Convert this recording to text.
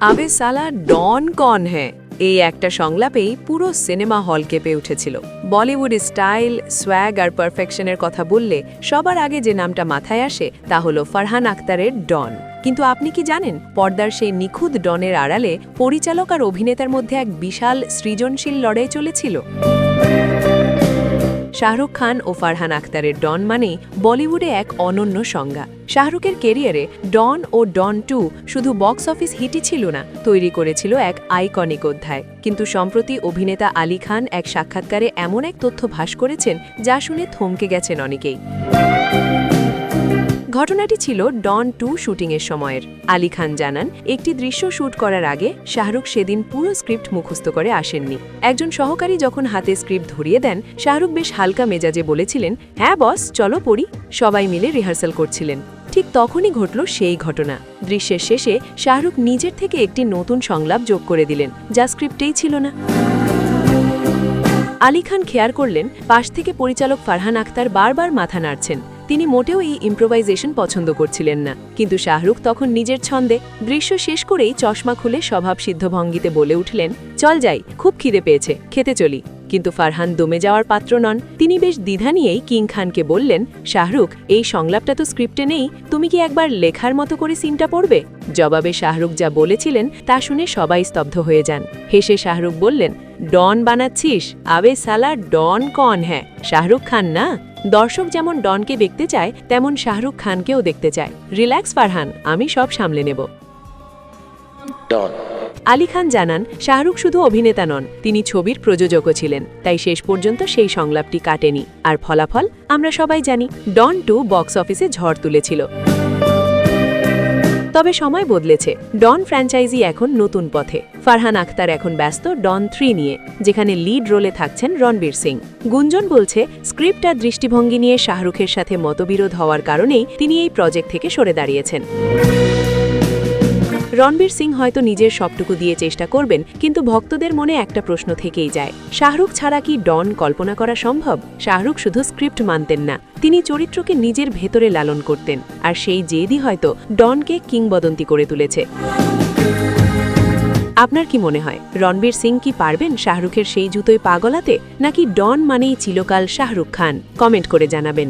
আবে সালা ডন কন হ্যাঁ এই একটা সংলাপেই পুরো সিনেমা হল কেঁপে উঠেছিল। বলিউড স্টাইল, সোয়াগ আর পারফেকশনের কথা বললে সবার আগে যে নামটা মাথায় আসে তা হলো ফারহান আখতারের ডন। কিন্তু আপনি কি জানেন, পর্দার সেই নিখুঁত ডনের আড়ালে পরিচালক আর অভিনেতার মধ্যে এক বিশাল সৃজনশীল লড়াই চলেছিল। শাহরুখ খান ও ফারহান আখতারের ডন মানেই বলিউডে এক অনন্য সংজ্ঞা। শাহরুখের কেরিয়ারে ডন ও ডন 2 শুধু বক্স অফিস হিটই ছিল না, তৈরি করেছিল এক আইকনিক অধ্যায়। কিন্তু সম্প্রতি অভিনেতা আলী খান এক সাক্ষাৎকারে এমন এক তথ্য ফাঁস করেছেন যা শুনে থমকে গেছেন অনেকেই। ঘটনাটি ছিল ডন 2 শুটিংয়ের সময়ের। আলী খান জানান, একটি দৃশ্য শুট করার আগে শাহরুখ সেদিন পুরো স্ক্রিপ্ট মুখস্থ করে আসেননি। একজন সহকারী যখন হাতে স্ক্রিপ্ট ধরিয়ে দেন, শাহরুখ বেশ হালকা মেজাজে বলেছিলেন, হ্যাঁ বস, চলো পড়ি। সবাই মিলে রিহার্সাল করছিলেন। ঠিক তখনই ঘটল সেই ঘটনা। দৃশ্যের শেষে শাহরুখ নিজের থেকে একটি নতুন সংলাপ যোগ করে দিলেন, যা স্ক্রিপ্টেই ছিল না। আলী খান খেয়াল করলেন, পাশ থেকে পরিচালক ফারহান আখতার বারবার মাথা নাড়ছেন। তিনি মোটেও এই ইম্প্রোভাইজেশন পছন্দ করছিলেন না। কিন্তু শাহরুখ তখন নিজের ছন্দে দৃশ্য শেষ করেই চশমা খুলে স্বভাবসিদ্ধ ভঙ্গিতে বলে উঠলেন, চল যাই, খুব খিদে পেয়েছে, খেতে চলি। কিন্তু ফারহান দমে যাওয়ার পাত্র নন। তিনি বেশ দ্বিধা নিয়েই কিং খানকে বললেন, শাহরুখ, এই সংলাপটা তো স্ক্রিপ্টে নেই, তুমি কি একবার লেখার মতো করে সিনটা পড়বে? জবাবে শাহরুখ যা বলেছিলেন তা শুনে সবাই স্তব্ধ হয়ে যান। হেসে শাহরুখ বললেন, ডন বানাচ্ছিস? আবে সালা ডন কন হ্যাঁ, শাহরুখ খান না। দর্শক যেমন ডনকে দেখতে চায় তেমন শাহরুখ খানকেও দেখতে চায়। রিল্যাক্স ফারহান, আমি সব সামলে নেব। আলী খান জানান, শাহরুখ শুধু অভিনেতা নন, তিনি ছবির প্রযোজকও ছিলেন। তাই শেষ পর্যন্ত সেই সংলাপটি কাটেনি। আর ফলাফল আমরা সবাই জানি, ডন 2 বক্স অফিসে ঝড় তুলেছিল। তবে সময় বদলেছে। ডন ফ্র্যাঞ্চাইজি এখন নতুন পথে। ফারহান আখতার এখন ব্যস্ত ডন 3 নিয়ে, যেখানে লিড রোলে থাকছেন রণবীর সিং। গুঞ্জন বলছে, স্ক্রিপ্ট আর দৃষ্টিভঙ্গি নিয়ে শাহরুখের সাথে মতবিরোধ হওয়ার কারণেই তিনি এই প্রজেক্ট থেকে সরে দাঁড়িয়েছেন। রণবীর সিং হয়তো নিজের সবটুকু দিয়ে চেষ্টা করবেন, কিন্তু ভক্তদের মনে একটা প্রশ্ন থেকেই যায়, শাহরুখ ছাড়া কি ডন কল্পনা করা সম্ভব? শাহরুখ শুধু স্ক্রিপ্ট মানতেন না, তিনি চরিত্রকে নিজের ভেতরে লালন করতেন। আর সেই জেদই হয়তো ডনকে কিংবদন্তি করে তুলেছে। আপনার কি মনে হয়, রণবীর সিং কি পারবেন শাহরুখের সেই জুতোয় পা গলাতে, নাকি ডন মানেই চিরকাল শাহরুখ খান? কমেন্ট করে জানাবেন।